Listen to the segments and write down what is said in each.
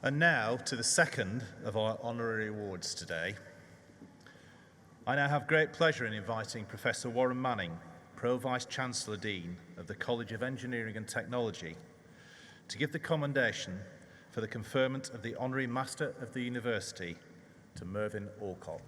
And now to the second of our honorary awards today. I now have great pleasure in inviting Professor Warren Manning, Pro-Vice Chancellor Dean of the College of Engineering and Technology, to give the commendation for the conferment of the Honorary Master of the University to Mervyn Allcock.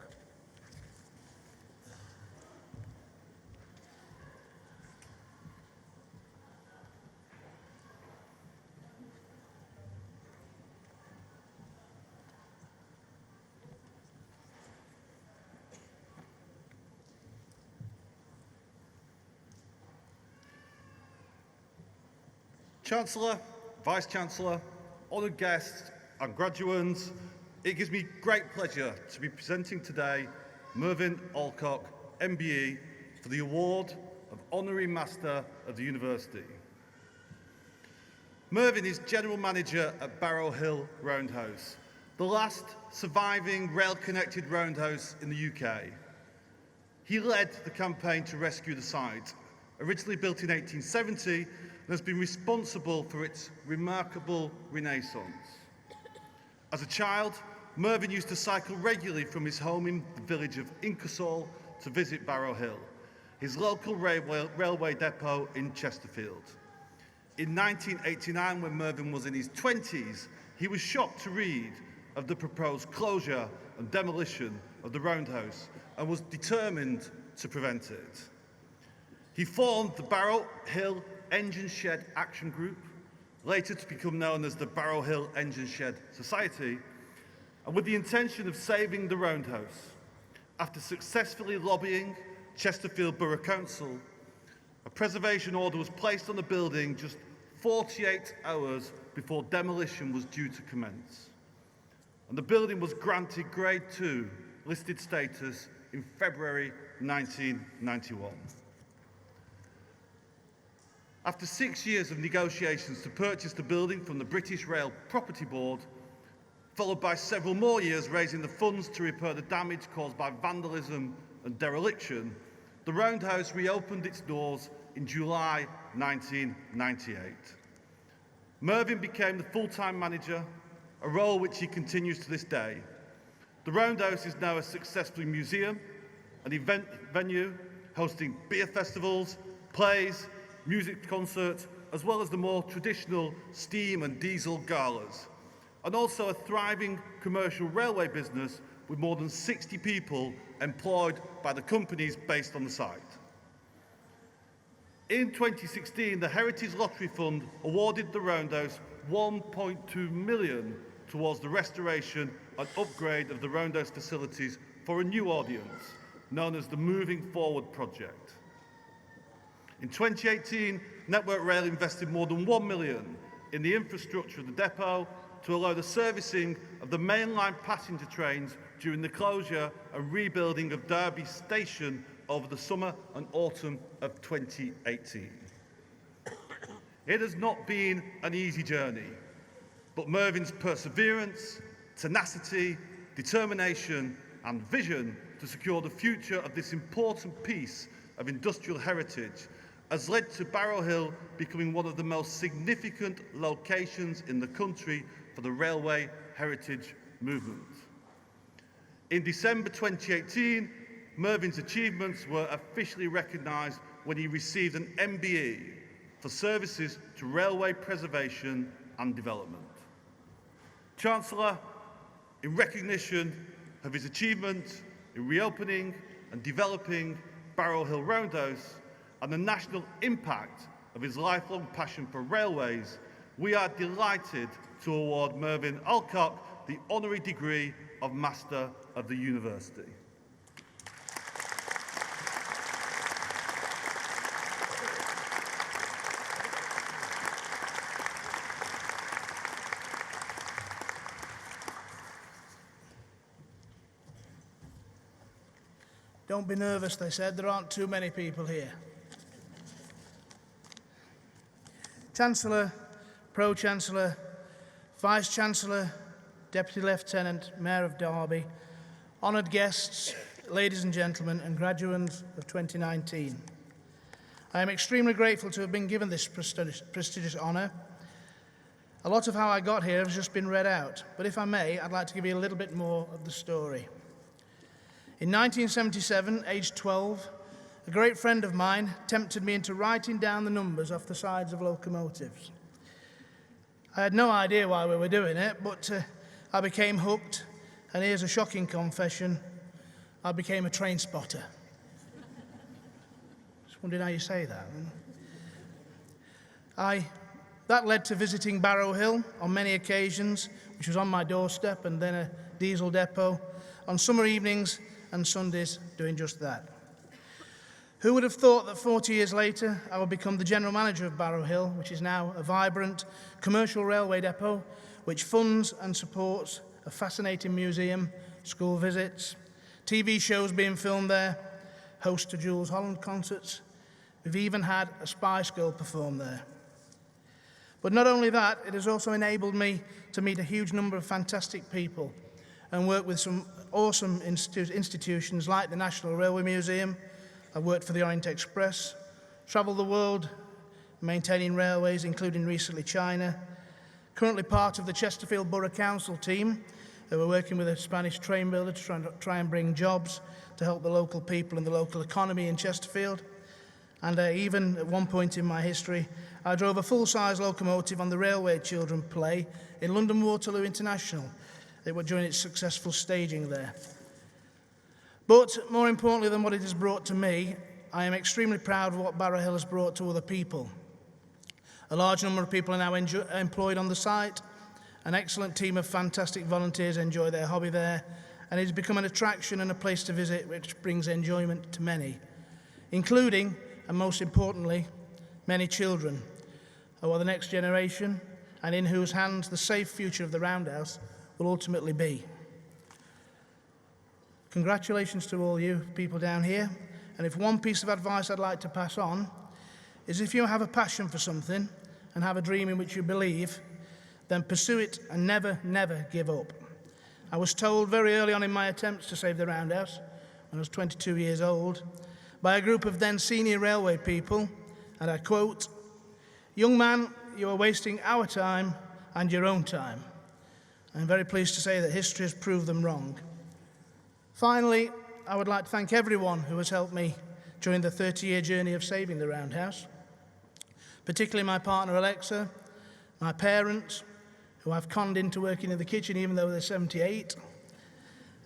Chancellor, Vice-Chancellor, honoured guests and graduates, it gives me great pleasure to be presenting today Mervyn Allcock, MBE, for the award of Honorary Master of the University. Mervyn is General Manager at Barrow Hill Roundhouse, the last surviving rail-connected roundhouse in the UK. He led the campaign to rescue the site, originally built in 1870, and has been responsible for its remarkable renaissance. As a child, Mervyn used to cycle regularly from his home in the village of Ingersoll to visit Barrow Hill, his local railway depot in Chesterfield. In 1989, when Mervyn was in his 20s, he was shocked to read of the proposed closure and demolition of the roundhouse and was determined to prevent it. He formed the Barrow Hill Engine Shed Action Group, later to become known as the Barrow Hill Engine Shed Society, and with the intention of saving the roundhouse. After successfully lobbying Chesterfield Borough Council, a preservation order was placed on the building just 48 hours before demolition was due to commence. And the building was granted Grade 2 listed status in February 1991. After 6 years of negotiations to purchase the building from the British Rail Property Board, followed by several more years raising the funds to repair the damage caused by vandalism and dereliction, the roundhouse reopened its doors in July 1998. Mervyn became the full-time manager, a role which he continues to this day. The roundhouse is now a successful museum, an event venue hosting beer festivals, plays, music concerts, as well as the more traditional steam and diesel galas, and also a thriving commercial railway business with more than 60 people employed by the companies based on the site. In 2016, the Heritage Lottery Fund awarded the roundhouse £1.2 million towards the restoration and upgrade of the roundhouse facilities for a new audience, known as the Moving Forward project. In 2018, Network Rail invested more than £1 million in the infrastructure of the depot to allow the servicing of the mainline passenger trains during the closure and rebuilding of Derby Station over the summer and autumn of 2018. It has not been an easy journey, but Mervyn's perseverance, tenacity, determination and vision to secure the future of this important piece of industrial heritage has led to Barrow Hill becoming one of the most significant locations in the country for the railway heritage movement. In December 2018, Mervyn's achievements were officially recognised when he received an MBE for services to railway preservation and development. Chancellor, in recognition of his achievement in reopening and developing Barrow Hill Roundhouse and the national impact of his lifelong passion for railways, we are delighted to award Mervyn Allcock the honorary degree of Master of the University. Don't be nervous, they said. There aren't too many people here. Chancellor, Pro-Chancellor, Vice-Chancellor, Deputy Lieutenant, Mayor of Derby, honoured guests, ladies and gentlemen, and graduates of 2019. I am extremely grateful to have been given this prestigious honour A lot of how I got here has just been read out, but if I may, I'd like to give you a little bit more of the story. In 1977, aged 12, a great friend of mine tempted me into writing down the numbers off the sides of locomotives. I had no idea why we were doing it, but I became hooked, and here's a shocking confession: I became a train spotter. Just wondering how you say that. That led to visiting Barrow Hill on many occasions, which was on my doorstep, and then a diesel depot, on summer evenings and Sundays doing just that. Who would have thought that 40 years later I would become the general manager of Barrow Hill, which is now a vibrant commercial railway depot which funds and supports a fascinating museum, school visits, TV shows being filmed there, host to Jules Holland concerts. We've even had a Spice Girl perform there. But not only that, it has also enabled me to meet a huge number of fantastic people and work with some awesome institutions like the National Railway Museum. I've worked for the Orient Express, travelled the world maintaining railways, including recently China. Currently part of the Chesterfield Borough Council team, who are working with a Spanish train builder to try and bring jobs to help the local people and the local economy in Chesterfield. And even at one point in my history, I drove a full-size locomotive on the Railway Children play in London Waterloo International. They were during its successful staging there. But more importantly than what it has brought to me, I am extremely proud of what Barrow Hill has brought to other people. A large number of people are now employed on the site. An excellent team of fantastic volunteers enjoy their hobby there, and it has become an attraction and a place to visit which brings enjoyment to many, including, and most importantly, many children who are the next generation and in whose hands the safe future of the Roundhouse will ultimately be. Congratulations to all you people down here, and if one piece of advice I'd like to pass on is if you have a passion for something and have a dream in which you believe, then pursue it and never, never give up. I was told very early on in my attempts to save the Roundhouse, when I was 22 years old, by a group of then senior railway people, and I quote, "Young man, you are wasting our time and your own time." I'm very pleased to say that history has proved them wrong. Finally, I would like to thank everyone who has helped me during the 30-year journey of saving the Roundhouse, particularly my partner Alexa, my parents, who I've conned into working in the kitchen even though they're 78,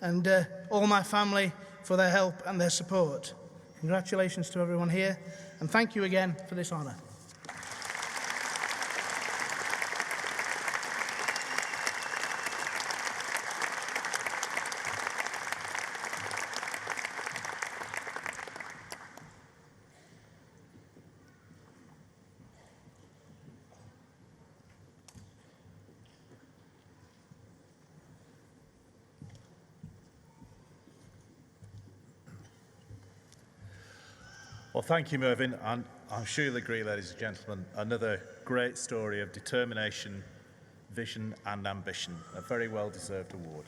and all my family for their help and their support. Congratulations to everyone here, and thank you again for this honour. Well, thank you, Mervyn, and I'm sure you'll agree, ladies and gentlemen, another great story of determination, vision and ambition, a very well-deserved award.